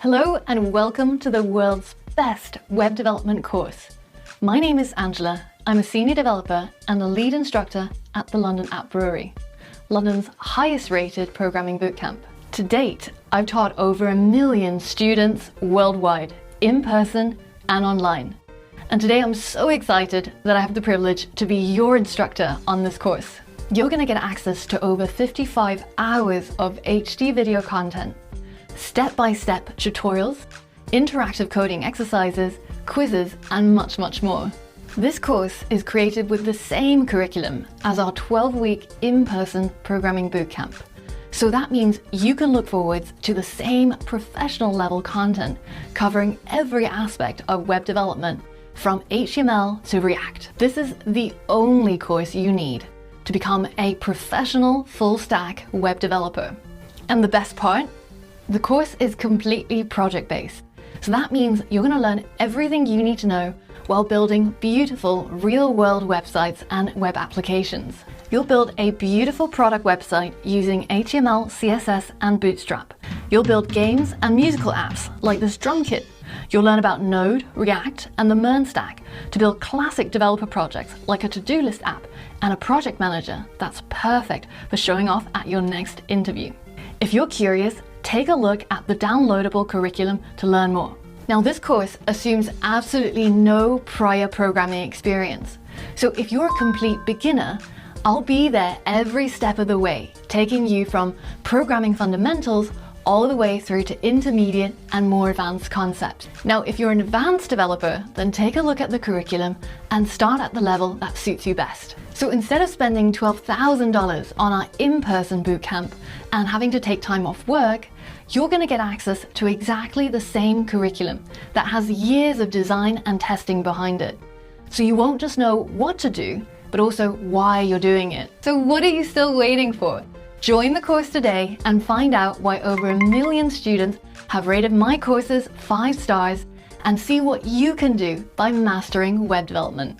Hello and welcome to the world's best web development course. My name is Angela. I'm a senior developer and a lead instructor at the London App Brewery, London's highest rated programming bootcamp. To date, I've taught over 1 million students worldwide, in person and online. And today I'm so excited that I have the privilege to be your instructor on this course. You're going to get access to over 55 hours of HD video content, step-by-step tutorials, interactive coding exercises, quizzes, and much, much more. This course is created with the same curriculum as our 12-week in-person programming bootcamp. So that means you can look forwards to the same professional level content covering every aspect of web development from HTML to React. This is the only course you need to become a professional full-stack web developer. And the best part? The course is completely project-based. So that means you're going to learn everything you need to know while building beautiful real-world websites and web applications. You'll build a beautiful product website using HTML, CSS, and Bootstrap. You'll build games and musical apps like this drum kit. You'll learn about Node, React, and the MERN stack to build classic developer projects like a to-do list app and a project manager that's perfect for showing off at your next interview. If you're curious, take a look at the downloadable curriculum to learn more. Now, this course assumes absolutely no prior programming experience. So if you're a complete beginner, I'll be there every step of the way, taking you from programming fundamentals all the way through to intermediate and more advanced concepts. Now, if you're an advanced developer, then take a look at the curriculum and start at the level that suits you best. So instead of spending $12,000 on our in-person bootcamp and having to take time off work, you're going to get access to exactly the same curriculum that has years of design and testing behind it. So you won't just know what to do, but also why you're doing it. So what are you still waiting for? Join the course today and find out why over 1 million students have rated my courses 5 stars and see what you can do by mastering web development.